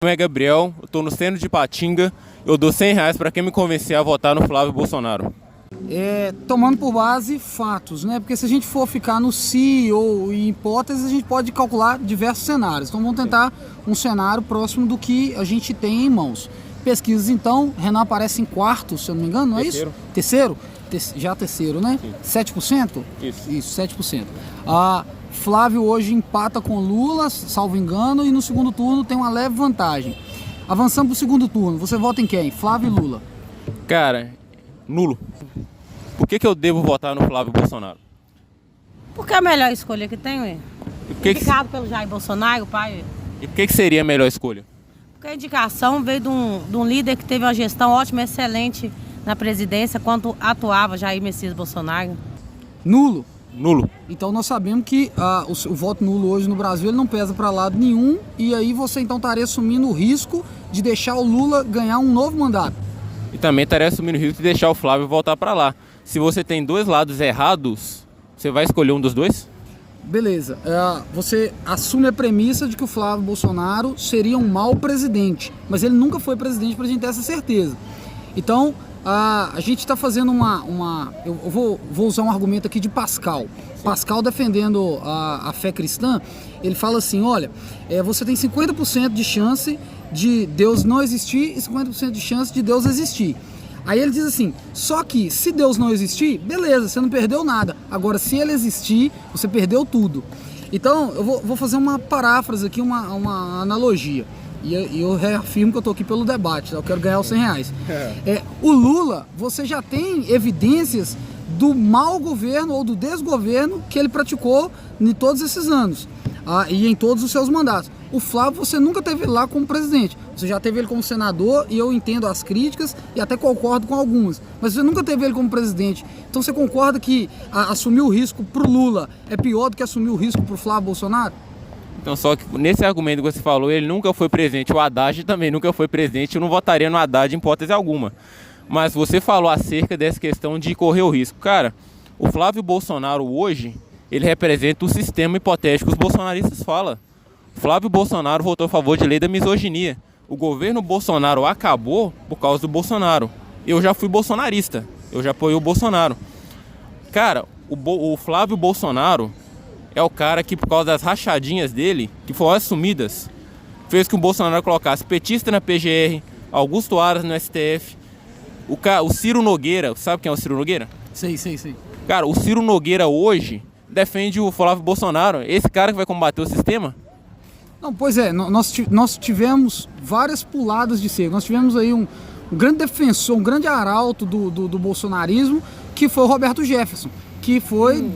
Meu nome é Gabriel, eu tô no centro de Ipatinga, eu dou R$ 100 para quem me convencer a votar no Flávio Bolsonaro. Tomando por base fatos, né? Porque se a gente for ficar no se ou em hipóteses, a gente pode calcular diversos cenários. Então vamos tentar um cenário próximo do que a gente tem em mãos. Pesquisas então, Renan aparece em quarto, se eu não me engano, não é isso? Terceiro? Já terceiro, né? Sim. 7%? Isso, 7%. Flávio hoje empata com Lula, salvo engano, e no segundo turno tem uma leve vantagem. Avançando para o segundo turno, você vota em quem? Flávio e Lula? Cara, nulo. Por que eu devo votar no Flávio Bolsonaro? Porque é a melhor escolha que tem, ué. Indicado pelo Jair Bolsonaro, pai. E por que seria a melhor escolha? Porque a indicação veio de um líder que teve uma gestão ótima, excelente na presidência, quando atuava Jair Messias Bolsonaro. Nulo? Nulo. Então nós sabemos que o voto nulo hoje no Brasil ele não pesa para lado nenhum, e aí você então estaria assumindo o risco de deixar o Lula ganhar um novo mandato. E também estaria assumindo o risco de deixar o Flávio voltar para lá. Se você tem dois lados errados, você vai escolher um dos dois? Beleza. Você assume a premissa de que o Flávio Bolsonaro seria um mau presidente, mas ele nunca foi presidente, para a gente ter essa certeza. Então, a gente está fazendo eu vou usar um argumento aqui de Pascal. Sim. Pascal, defendendo a fé cristã, ele fala assim, olha, você tem 50% de chance de Deus não existir e 50% de chance de Deus existir. Aí ele diz assim, só que se Deus não existir, beleza, você não perdeu nada. Agora, se ele existir, você perdeu tudo. Então, eu vou fazer uma paráfrase aqui, uma analogia. E eu reafirmo que eu estou aqui pelo debate, eu quero ganhar os R$100. O Lula, você já tem evidências do mau governo ou do desgoverno que ele praticou em todos esses anos e em todos os seus mandatos. O Flávio, você nunca teve ele lá como presidente, você já teve ele como senador, e eu entendo as críticas e até concordo com algumas, mas você nunca teve ele como presidente. Então você concorda que assumir o risco para o Lula é pior do que assumir o risco para o Flávio Bolsonaro? Então, só que nesse argumento que você falou, ele nunca foi presidente, o Haddad também nunca foi presidente, eu não votaria no Haddad em hipótese alguma. Mas você falou acerca dessa questão de correr o risco. Cara, o Flávio Bolsonaro hoje, ele representa o sistema hipotético que os bolsonaristas falam. Flávio Bolsonaro votou a favor de lei da misoginia. O governo Bolsonaro acabou por causa do Bolsonaro. Eu já fui bolsonarista, eu já apoiei o Bolsonaro. Cara, o Flávio Bolsonaro é o cara que, por causa das rachadinhas dele, que foram assumidas, fez que o Bolsonaro colocasse petista na PGR, Augusto Aras no STF, o Ciro Nogueira, sabe quem é o Ciro Nogueira? Sei. Cara, o Ciro Nogueira hoje defende o Flávio Bolsonaro, esse cara que vai combater o sistema? Não, pois é, nós tivemos várias puladas de cerco. Nós tivemos aí um grande defensor, um grande arauto do bolsonarismo, que foi o Roberto Jefferson, que foi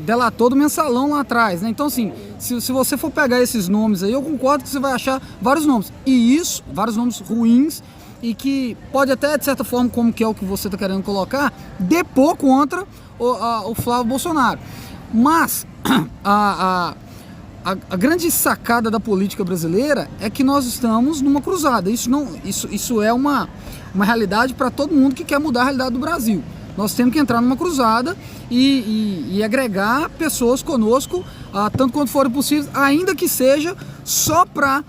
delator do Mensalão lá atrás, né? Então, assim, se você for pegar esses nomes aí, eu concordo que você vai achar vários nomes. E isso, vários nomes ruins, e que pode até, de certa forma, como que é o que você está querendo colocar, depor contra o Flávio Bolsonaro. Mas a grande sacada da política brasileira é que nós estamos numa cruzada. Isso é uma realidade para todo mundo que quer mudar a realidade do Brasil. Nós temos que entrar numa cruzada e agregar pessoas conosco, tanto quanto for possível, ainda que seja só para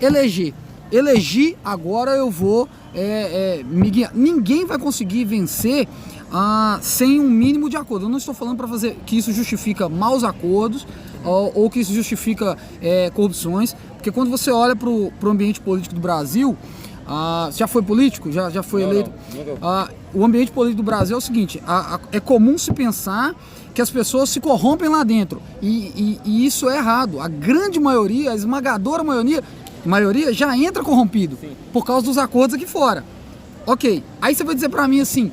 eleger. Eleger, agora eu vou me guiar. Ninguém vai conseguir vencer sem um mínimo de acordo. Eu não estou falando para fazer que isso justifica maus acordos ou que isso justifica corrupções, porque quando você olha para o ambiente político do Brasil, você já foi político? Já foi eleito? O ambiente político do Brasil é o seguinte, é comum se pensar que as pessoas se corrompem lá dentro, e isso é errado. A grande maioria, a esmagadora maioria já entra corrompido. Sim. Por causa dos acordos aqui fora. Ok, aí você vai dizer pra mim assim,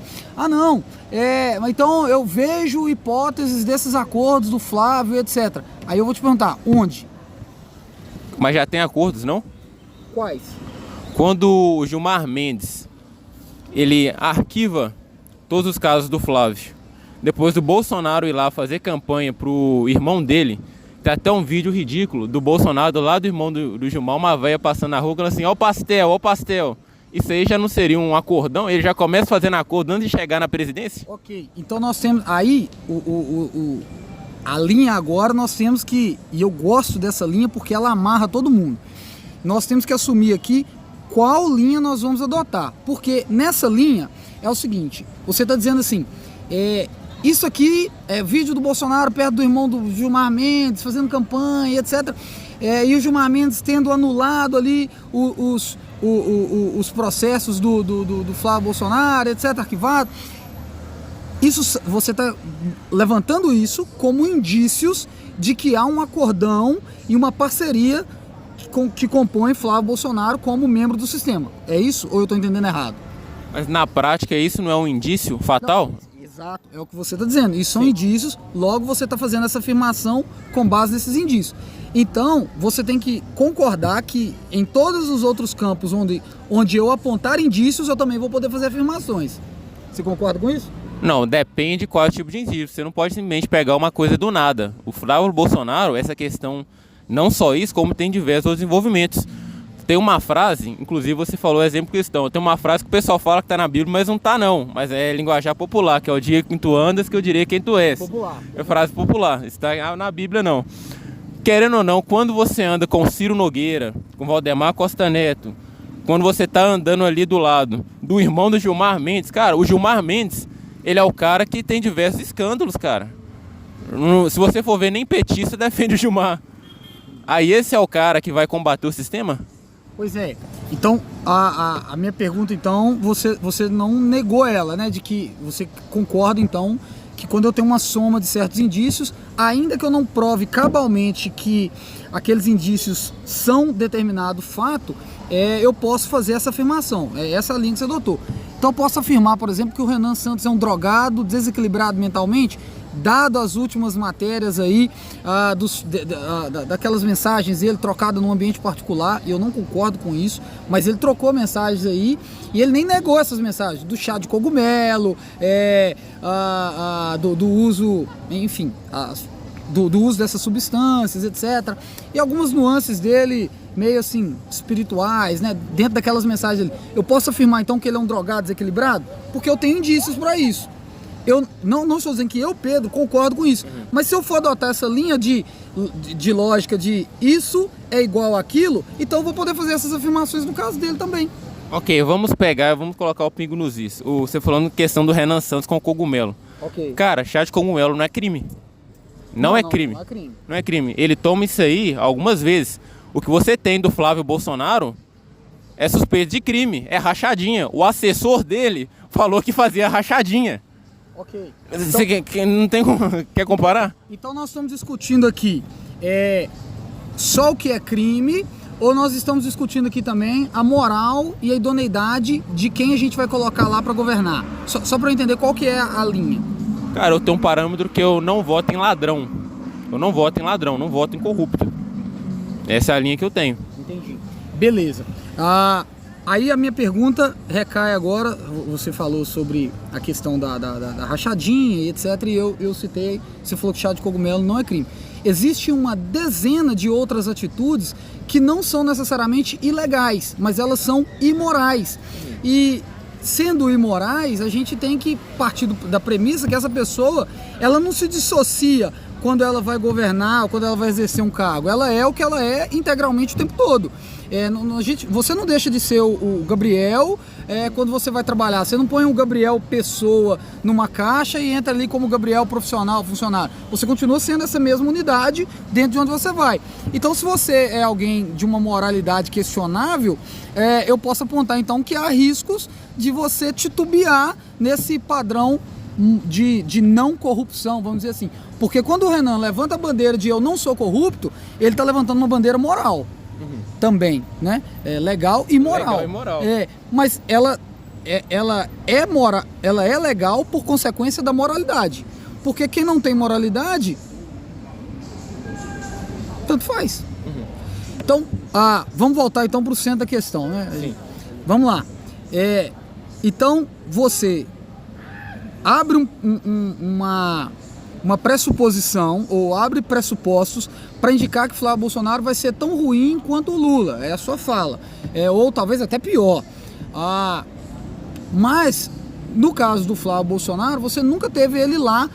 então eu vejo hipóteses desses acordos do Flávio, etc. Aí eu vou te perguntar, onde? Mas já tem acordos, não? Quais? Quando o Gilmar Mendes, ele arquiva todos os casos do Flávio, depois do Bolsonaro ir lá fazer campanha pro irmão dele, tem até um vídeo ridículo do Bolsonaro do lado do irmão do Gilmar, uma velha passando na rua, falando assim, ó o pastel. Isso aí já não seria um acordão? Ele já começa fazendo acordo antes de chegar na presidência? Ok, então nós temos aí a linha agora, nós temos que, e eu gosto dessa linha porque ela amarra todo mundo. nós temos que assumir aqui qual linha nós vamos adotar. Porque nessa linha é o seguinte, você está dizendo assim, isso aqui é vídeo do Bolsonaro perto do irmão do Gilmar Mendes, fazendo campanha, etc. E o Gilmar Mendes tendo anulado ali os processos do Flávio Bolsonaro, etc., arquivado. Isso, você está levantando isso como indícios de que há um acordão e uma parceria que compõe Flávio Bolsonaro como membro do sistema. É isso ou eu estou entendendo errado? Mas na prática isso não é um indício fatal? Não, exato, é o que você está dizendo. Isso são indícios, logo você está fazendo essa afirmação com base nesses indícios. Então, você tem que concordar que em todos os outros campos onde eu apontar indícios, eu também vou poder fazer afirmações. Você concorda com isso? Não, depende qual é o tipo de indício. Você não pode simplesmente pegar uma coisa do nada. O Flávio Bolsonaro, essa questão, não só isso, como tem diversos outros envolvimentos. Tem uma frase, inclusive você falou exemplo cristão, tem uma frase que o pessoal fala que está na Bíblia, mas não está não. Mas é linguajar popular, que é o dia que tu andas, que eu direi quem tu és. Popular. É frase popular, está na Bíblia não. Querendo ou não, quando você anda com Ciro Nogueira, com Valdemar Costa Neto, quando você está andando ali do lado do irmão do Gilmar Mendes, cara, o Gilmar Mendes, ele é o cara que tem diversos escândalos, cara. Se você for ver, nem petista defende o Gilmar. Aí esse é o cara que vai combater o sistema? Pois é. Então, a minha pergunta, então, você não negou ela, né? De que você concorda, então, que quando eu tenho uma soma de certos indícios, ainda que eu não prove cabalmente que aqueles indícios são determinado fato, eu posso fazer essa afirmação. É essa a linha que você adotou. Então eu posso afirmar, por exemplo, que o Renan Santos é um drogado, desequilibrado mentalmente, dado as últimas matérias aí, daquelas mensagens dele trocadas num ambiente particular, e eu não concordo com isso, mas ele trocou mensagens aí, e ele nem negou essas mensagens, do chá de cogumelo, do uso, enfim, do uso dessas substâncias, etc. E algumas nuances dele, meio assim, espirituais, né? Dentro daquelas mensagens dele. Eu posso afirmar, então, que ele é um drogado desequilibrado? Porque eu tenho indícios para isso. Eu não estou dizendo que eu, Pedro, concordo com isso. Mas se eu for adotar essa linha de lógica de isso é igual àquilo, então eu vou poder fazer essas afirmações no caso dele também. Ok, vamos colocar o pingo nos is. Você falando questão do Renan Santos com o cogumelo. Ok. Cara, chá de cogumelo não é crime. Não é crime. Não é crime. Não é crime. Ele toma isso aí algumas vezes. O que você tem do Flávio Bolsonaro é suspeito de crime, é rachadinha. O assessor dele falou que fazia rachadinha. Ok. Você não tem como, quer comparar? Então nós estamos discutindo aqui só o que é crime, ou nós estamos discutindo aqui também a moral e a idoneidade de quem a gente vai colocar lá para governar? Só para eu entender qual que é a linha. Cara, eu tenho um parâmetro que eu não voto em ladrão. Eu não voto em ladrão, não voto em corrupto. Essa é a linha que eu tenho. Entendi. Beleza. Aí a minha pergunta recai agora, você falou sobre a questão da rachadinha e etc, e eu citei, você falou que chá de cogumelo não é crime. Existe uma dezena de outras atitudes que não são necessariamente ilegais, mas elas são imorais. E sendo imorais, a gente tem que partir da premissa que essa pessoa, ela não se dissocia quando ela vai governar ou quando ela vai exercer um cargo. Ela é o que ela é integralmente o tempo todo. Você não deixa de ser o Gabriel quando você vai trabalhar. Você não põe o Gabriel pessoa numa caixa e entra ali como Gabriel profissional, funcionário. Você continua sendo essa mesma unidade dentro de onde você vai. Então, se você é alguém de uma moralidade questionável, eu posso apontar então que há riscos de você titubear nesse padrão de não corrupção, vamos dizer assim. Porque quando o Renan levanta a bandeira de eu não sou corrupto, ele está levantando uma bandeira moral. Também, né? Legal e moral. Legal e moral. Mas ela é legal por consequência da moralidade. Porque quem não tem moralidade, tanto faz. Então, vamos voltar então para o centro da questão, né? Sim. Vamos lá. Então, você abre uma pressuposição ou abre pressupostos para indicar que Flávio Bolsonaro vai ser tão ruim quanto o Lula, é a sua fala, ou talvez até pior. Mas no caso do Flávio Bolsonaro, você nunca teve ele lá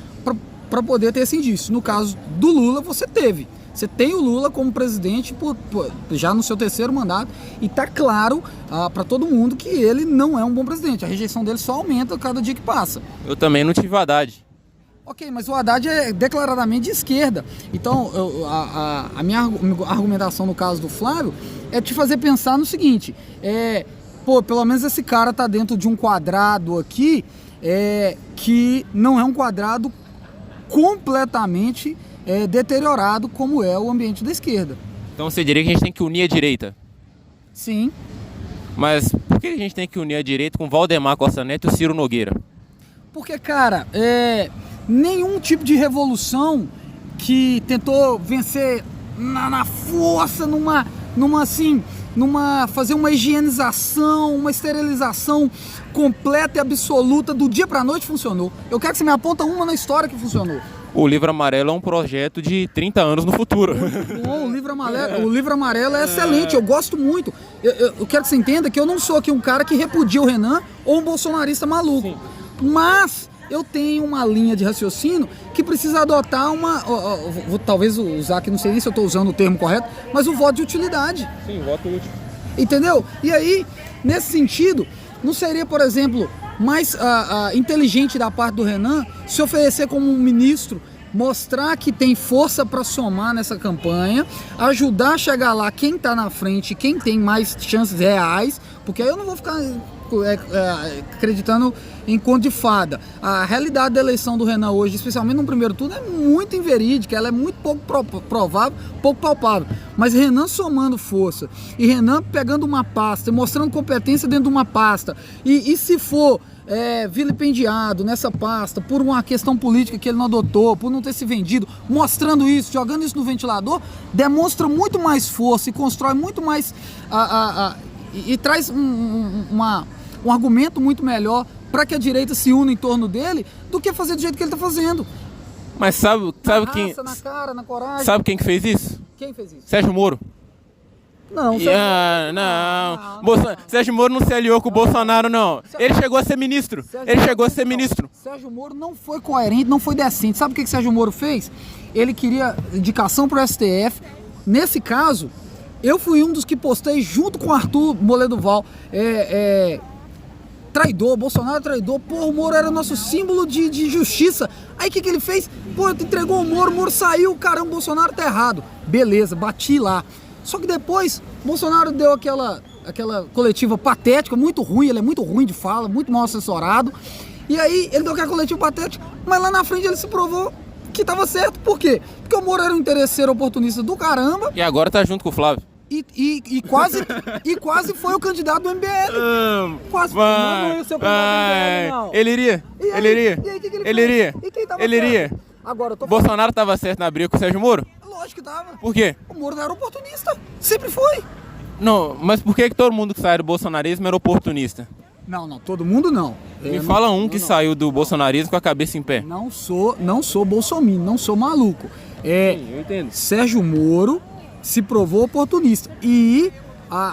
para poder ter esse indício. No caso do Lula, você teve. Você tem o Lula como presidente já no seu 3º mandato e tá claro para todo mundo que ele não é um bom presidente. A rejeição dele só aumenta cada dia que passa. Eu também não tive o Haddad. Ok, mas o Haddad é declaradamente de esquerda. Então, a minha argumentação no caso do Flávio é te fazer pensar no seguinte, pelo menos esse cara tá dentro de um quadrado aqui que não é um quadrado completamente deteriorado como é o ambiente da esquerda. Então você diria que a gente tem que unir a direita? Sim. Mas por que a gente tem que unir a direita com Valdemar Costa Neto e o Ciro Nogueira? Porque, cara, nenhum tipo de revolução que tentou vencer na força, fazer uma higienização, uma esterilização completa e absoluta do dia pra noite funcionou. Eu quero que você me aponta uma na história que funcionou. O Livro Amarelo é um projeto de 30 anos no futuro. Bom, o livro amarelo é excelente, eu gosto muito. Eu quero que você entenda que eu não sou aqui um cara que repudia o Renan ou um bolsonarista maluco. Sim. Mas eu tenho uma linha de raciocínio que precisa adotar vou talvez usar aqui, não sei nem se eu estou usando o termo correto, mas o voto de utilidade. Sim, voto útil. Entendeu? E aí, nesse sentido, não seria, por exemplo, mais inteligente da parte do Renan se oferecer como um ministro, mostrar que tem força para somar nessa campanha, ajudar a chegar lá quem está na frente, quem tem mais chances reais, porque aí eu não vou ficar acreditando em conto de fada. A realidade da eleição do Renan hoje, especialmente no primeiro turno, é muito inverídica, ela é muito pouco provável, pouco palpável. Mas Renan somando força e Renan pegando uma pasta e mostrando competência dentro de uma pasta e se for vilipendiado nessa pasta por uma questão política que ele não adotou, por não ter se vendido, mostrando isso, jogando isso no ventilador, demonstra muito mais força e constrói muito mais e traz um argumento muito melhor para que a direita se una em torno dele do que fazer do jeito que ele está fazendo. Mas sabe quem? Raça, na cara, na coragem. Sabe quem que fez isso? Quem fez isso? Sérgio Moro. Não, Sérgio Moro não se aliou com o Bolsonaro, não. Ele chegou a ser ministro. Sérgio Moro não foi coerente, não foi decente. Sabe o que Sérgio Moro fez? Ele queria indicação para o STF. Nesse caso, eu fui um dos que postei junto com o Arthur Moledo-Val. Traidor, Bolsonaro traidor. Pô, o Moro era nosso símbolo de justiça. Aí o que ele fez? Pô, entregou o Moro saiu, caramba, o Bolsonaro tá errado. Beleza, bati lá. Só que depois, Bolsonaro deu aquela coletiva patética, muito ruim, ele é muito ruim de fala, muito mal assessorado. E aí, ele deu aquela coletiva patética, mas lá na frente ele se provou que estava certo. Por quê? Porque o Moro era um interesseiro oportunista do caramba. E agora tá junto com o Flávio. E quase foi o candidato do MBL. Quase foi o seu candidato do MBL, não. Ele iria. E aí, que ele iria. E quem tava certo? Iria. Agora, eu tô Bolsonaro tava certo na briga com o Sérgio Moro? Lógico que tava. Por quê? O Moro era oportunista. Sempre foi. Não, mas por que todo mundo que saiu do bolsonarismo era oportunista? Não, todo mundo não. Me fala que saiu do bolsonarismo com a cabeça em pé. Não sou bolsominion, não sou maluco. Sim, eu entendo. Sérgio Moro se provou oportunista. E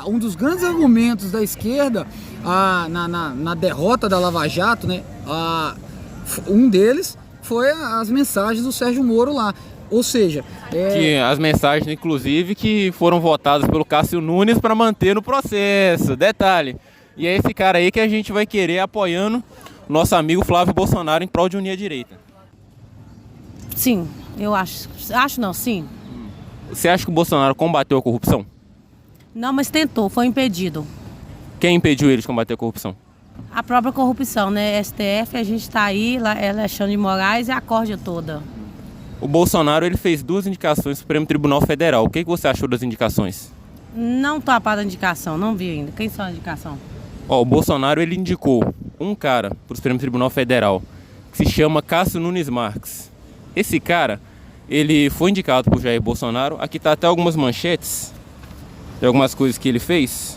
um dos grandes argumentos da esquerda na derrota da Lava Jato, né? Um deles foi as mensagens do Sérgio Moro lá. Ou seja... Que as mensagens, inclusive, que foram votadas pelo Cássio Nunes para manter no processo. Detalhe. E é esse cara aí que a gente vai querer apoiando o nosso amigo Flávio Bolsonaro em prol de unir a direita. Sim, eu acho. Sim. Você acha que o Bolsonaro combateu a corrupção? Não, mas tentou, foi impedido. Quem impediu ele de combater a corrupção? A própria corrupção, né? STF, a gente tá aí, Alexandre de Moraes e a corja toda. O Bolsonaro ele fez 2 indicações no Supremo Tribunal Federal. O que você achou das indicações? Não tô a par da indicação, não vi ainda. Quem são a indicação? O Bolsonaro ele indicou um cara para o Supremo Tribunal Federal que se chama Cássio Nunes Marques. Esse cara, ele foi indicado por Jair Bolsonaro. Aqui tá até algumas manchetes de algumas coisas que ele fez.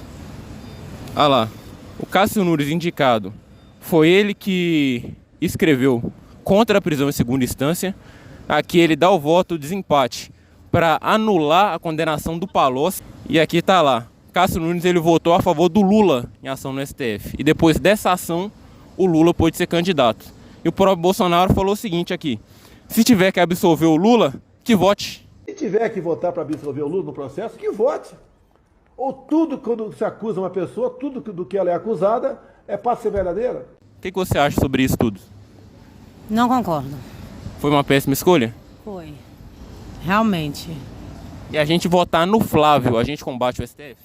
Ah lá, o Cássio Nunes indicado foi ele que escreveu contra a prisão em segunda instância. Aqui ele dá o voto de desempate para anular a condenação do Palocci. E aqui tá lá, Cássio Nunes ele votou a favor do Lula em ação no STF. E depois dessa ação, o Lula pôde ser candidato. E o próprio Bolsonaro falou o seguinte aqui: se tiver que absolver o Lula, que vote. tiver que votar para absolver o Lula no processo, que vote. Ou tudo, quando se acusa uma pessoa, tudo do que ela é acusada é para ser verdadeira? O que você acha sobre isso tudo? Não concordo. Foi uma péssima escolha? Foi. Realmente. E a gente votar no Flávio, a gente combate o STF?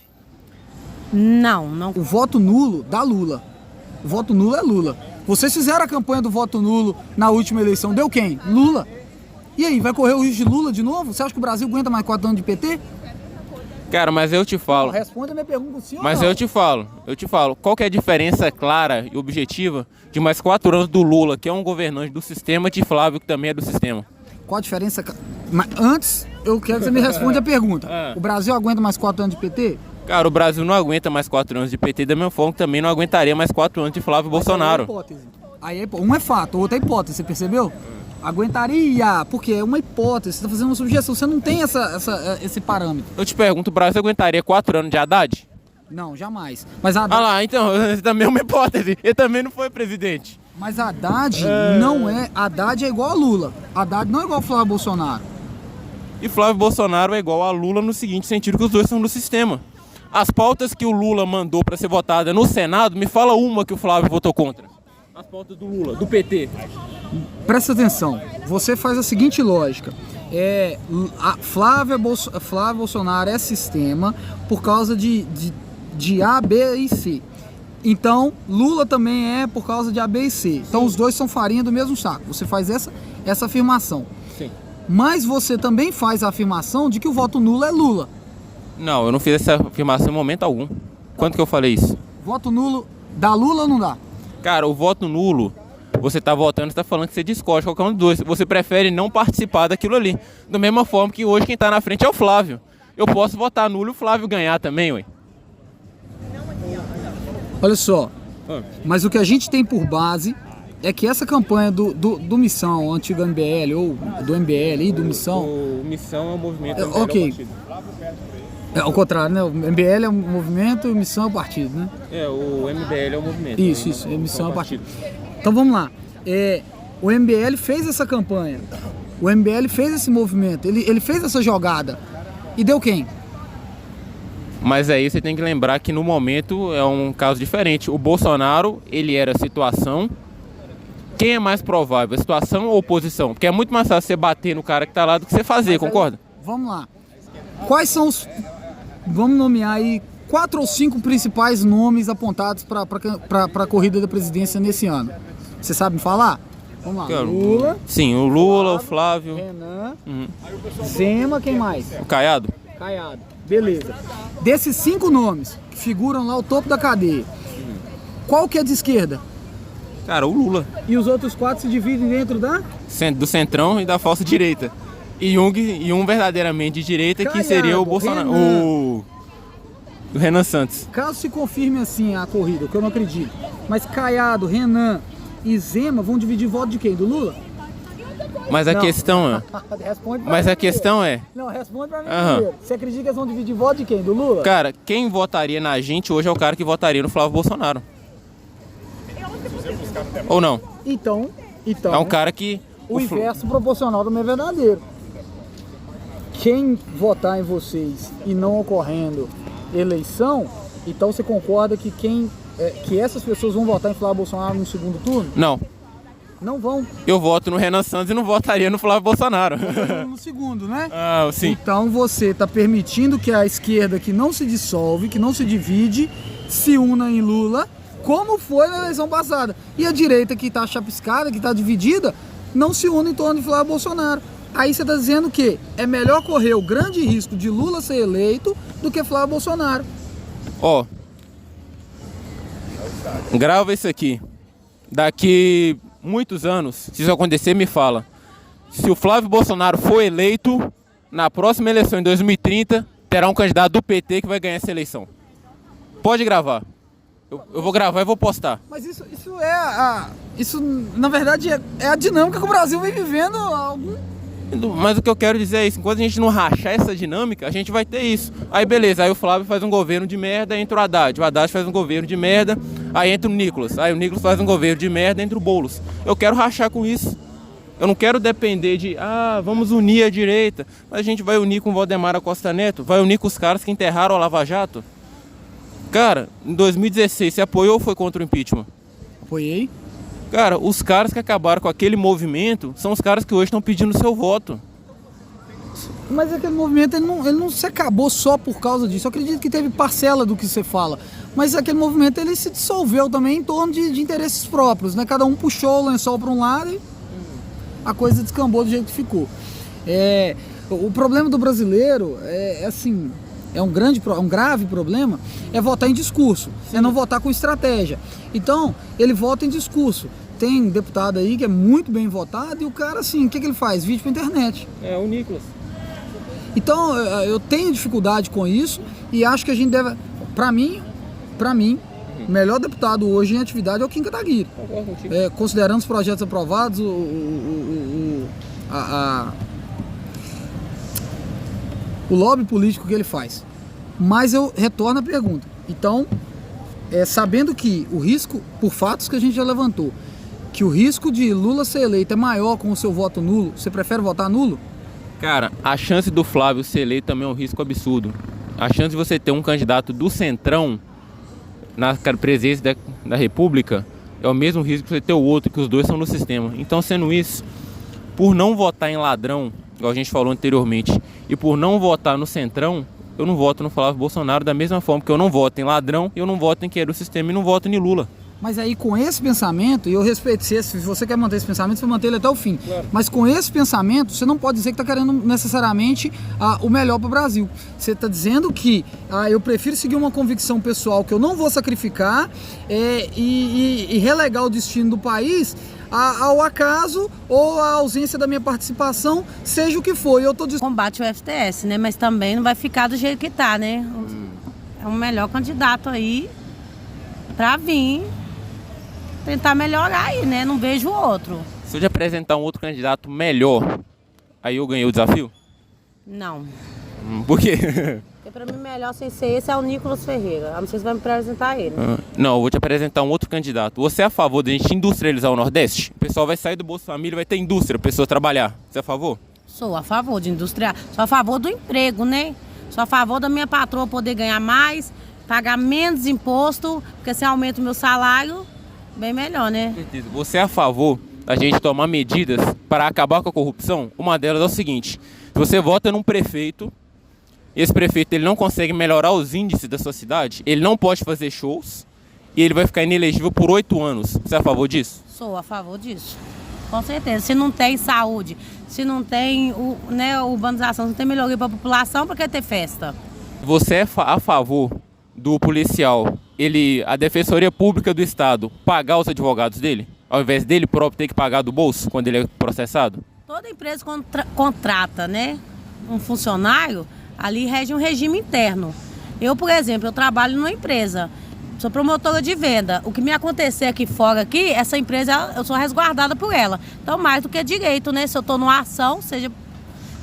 Não. O voto nulo dá Lula. O voto nulo é Lula. Vocês fizeram a campanha do voto nulo na última eleição. Deu quem? Lula. E aí, vai correr o risco de Lula de novo? Você acha que o Brasil aguenta mais 4 anos de PT? Cara, mas eu te falo. Responda a minha pergunta, sim ou Mas não. eu te falo, qual que é a diferença clara e objetiva de mais 4 anos do Lula, que é um governante do sistema, de Flávio, que também é do sistema? Qual a diferença? Mas antes, eu quero que você me responda a pergunta. O Brasil aguenta mais 4 anos de PT? Cara, o Brasil não aguenta mais 4 anos de PT, da mesma forma que também não aguentaria mais 4 anos de Flávio Bolsonaro. Um é fato, o outro é hipótese, você percebeu? Aguentaria, porque é uma hipótese, você está fazendo uma sugestão, você não tem esse parâmetro. Eu te pergunto, o Brasil aguentaria 4 anos de Haddad? Não, jamais. Mas Ah lá, então, também é uma hipótese. Ele também não foi presidente. Mas Haddad não é. Haddad é igual a Lula. Haddad não é igual a Flávio Bolsonaro. E Flávio Bolsonaro é igual a Lula no seguinte sentido, que os dois são do sistema. As pautas que o Lula mandou para ser votada no Senado, me fala uma que o Flávio votou contra. As pautas do Lula, do PT. Presta atenção, você faz a seguinte lógica. Flávio Bolsonaro é sistema por causa de A, B e C. Então, Lula também é por causa de A, B e C. Então, os dois são farinha do mesmo saco. Você faz essa afirmação. Sim. Mas você também faz a afirmação de que o voto nulo é Lula. Não, eu não fiz essa afirmação em momento algum. Quando que eu falei isso? Voto nulo dá Lula ou não dá? Cara, o voto nulo, você tá votando, você tá falando que você discorda qualquer um dos dois. Você prefere não participar daquilo ali. Da mesma forma que hoje quem tá na frente é o Flávio. Eu posso votar nulo e o Flávio ganhar também, ué. Olha só, mas o que a gente tem por base é que essa campanha do Missão, antigo MBL, ou do MBL e do Missão... O Missão é um movimento... Ok. Ao contrário, né? O MBL é um movimento e o Missão é o partido, né? O MBL é o movimento. Isso, a Missão é o partido. Então vamos lá. O MBL fez essa campanha, o MBL fez esse movimento, ele fez essa jogada. E deu quem? Mas aí você tem que lembrar que no momento é um caso diferente. O Bolsonaro, ele era situação. Quem é mais provável, situação ou oposição? Porque é muito mais fácil você bater no cara que tá lá do que você fazer, concorda? Vamos lá. Quais são os... Vamos nomear aí 4 ou 5 principais nomes apontados para a corrida da presidência nesse ano. Você sabe me falar? Vamos lá. Lula. Sim, o Lula, o Flávio. Renan. Zema, quem mais? O Caiado. Caiado. Beleza. Desses 5 nomes que figuram lá ao topo da cadeia, qual que é de esquerda? Cara, o Lula. E os outros 4 se dividem dentro da? Do centrão e da falsa direita. E um verdadeiramente de direita, Caiado, que seria o Bolsonaro. O Renan Santos. Caso se confirme assim a corrida, que eu não acredito, mas Caiado, Renan e Zema vão dividir voto de quem? Do Lula? Mas a Não. questão é... Responde pra Mas mim a questão primeiro. é... Não, responde pra mim primeiro. Você acredita que eles vão dividir voto de quem? Do Lula? Cara, quem votaria na gente hoje é o cara que votaria no Flávio Bolsonaro. Ou não? Então É um cara que... o inverso proporcional também é verdadeiro. Quem votar em vocês e não ocorrendo eleição, então você concorda que que essas pessoas vão votar em Flávio Bolsonaro no segundo turno? Não. Não vão. Eu voto no Renan Santos e não votaria no Flávio Bolsonaro. No segundo, né? Ah, sim. Então você está permitindo que a esquerda que não se dissolve, que não se divide, se una em Lula, como foi na eleição passada. E a direita que está chapiscada, que está dividida, não se une em torno de Flávio Bolsonaro. Aí você está dizendo que é melhor correr o grande risco de Lula ser eleito do que Flávio Bolsonaro. Ó, grava isso aqui. Daqui muitos anos, se isso acontecer, me fala. Se o Flávio Bolsonaro for eleito, na próxima eleição em 2030, terá um candidato do PT que vai ganhar essa eleição. Pode gravar. Eu vou gravar e vou postar. Mas isso na verdade é a dinâmica que o Brasil vem vivendo há algum... Mas o que eu quero dizer é isso, enquanto a gente não rachar essa dinâmica, a gente vai ter isso. Aí beleza, aí o Flávio faz um governo de merda, entra o Haddad faz um governo de merda, aí entra o Nicolas faz um governo de merda, entra o Boulos. Eu quero rachar com isso. Eu não quero depender de, vamos unir a direita, mas a gente vai unir com o Valdemar Costa Neto, vai unir com os caras que enterraram a Lava Jato. Cara, em 2016, você apoiou ou foi contra o impeachment? Apoiei. Cara, os caras que acabaram com aquele movimento são os caras que hoje estão pedindo seu voto. Mas aquele movimento, ele não se acabou só por causa disso. Eu acredito que teve parcela do que você fala. Mas aquele movimento, ele se dissolveu também em torno de interesses próprios, né? Cada um puxou o lençol para um lado e a coisa descambou do jeito que ficou. O problema do brasileiro assim, é um grave problema, é votar em discurso, é não votar com estratégia. Então, ele vota em discurso. Tem deputado aí que é muito bem votado e o cara, assim, o que ele faz? Vídeo pra internet. O Nicolas. Então, eu tenho dificuldade com isso e acho que a gente deve... Pra mim, o melhor deputado hoje em atividade é o Kim Kataguiri. Considerando os projetos aprovados, o lobby político que ele faz. Mas eu retorno à pergunta. Então, sabendo que o risco, por fatos que a gente já levantou, que o risco de Lula ser eleito é maior com o seu voto nulo, você prefere votar nulo? Cara, a chance do Flávio ser eleito também é um risco absurdo. A chance de você ter um candidato do Centrão na presidência da República é o mesmo risco que você ter o outro, que os dois são no sistema. Então, sendo isso, por não votar em ladrão, igual a gente falou anteriormente, e por não votar no Centrão, eu não voto no Flávio Bolsonaro da mesma forma que eu não voto em ladrão, eu não voto em quem é do sistema e não voto em Lula. Mas aí com esse pensamento, e eu respeito, se você quer manter esse pensamento, você vai manter ele até o fim. Claro. Mas com esse pensamento, você não pode dizer que está querendo necessariamente o melhor para o Brasil. Você está dizendo que eu prefiro seguir uma convicção pessoal que eu não vou sacrificar e relegar o destino do país ao acaso ou à ausência da minha participação, seja o que for. Eu tô combate o FTS, né? Mas também não vai ficar do jeito que tá, né? É o melhor candidato aí para vir tentar melhorar aí, né? Não vejo outro. Se eu te apresentar um outro candidato melhor, aí eu ganhei o desafio? Não. Por quê? Porque pra mim melhor sem ser esse é o Nicolas Ferreira. A não ser se vai me apresentar ele. Não, eu vou te apresentar um outro candidato. Você é a favor de a gente industrializar o Nordeste? O pessoal vai sair do Bolsa Família, vai ter indústria, a pessoa trabalhar. Você é a favor? Sou a favor de industriar. Sou a favor do emprego, né? Sou a favor da minha patroa poder ganhar mais, pagar menos imposto, porque se aumenta o meu salário, bem melhor, né? Você é a favor da gente tomar medidas para acabar com a corrupção? Uma delas é o seguinte: se você vota num prefeito, esse prefeito ele não consegue melhorar os índices da sua cidade, ele não pode fazer shows e ele vai ficar inelegível por 8 anos. Você é a favor disso? Sou a favor disso. Com certeza. Se não tem saúde, se não tem urbanização, se não tem melhoria para a população, para que ter festa? Você é a favor do policial, a Defensoria Pública do Estado, pagar os advogados dele, ao invés dele próprio ter que pagar do bolso quando ele é processado? Toda empresa contrata, né, um funcionário, ali rege um regime interno. Eu, por exemplo, eu trabalho numa empresa, sou promotora de venda. O que me acontecer aqui fora, essa empresa, eu sou resguardada por ela. Então, mais do que direito, né, se eu estou numa ação, seja,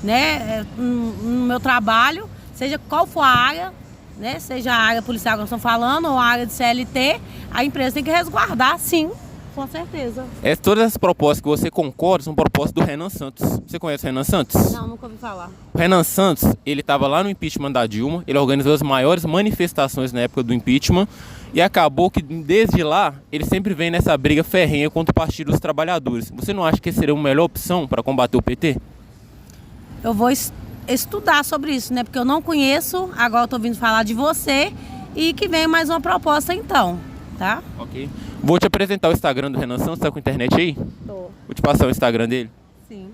né, no meu trabalho, seja qual for a área, né, seja a área policial que nós estamos falando ou a área de CLT, a empresa tem que resguardar, sim, com certeza. Todas essas propostas que você concorda são propostas do Renan Santos. Você conhece o Renan Santos? Não, nunca ouvi falar. O Renan Santos, ele estava lá no impeachment da Dilma, ele organizou as maiores manifestações na época do impeachment e acabou que desde lá ele sempre vem nessa briga ferrenha contra o Partido dos Trabalhadores. Você não acha que seria uma melhor opção para combater o PT? Eu vou estudar sobre isso, né? Porque eu não conheço, agora eu tô vindo falar de você e que vem mais uma proposta então, tá? Ok. Vou te apresentar o Instagram do Renan Santos, tá com a internet aí? Tô. Vou te passar o Instagram dele. Sim.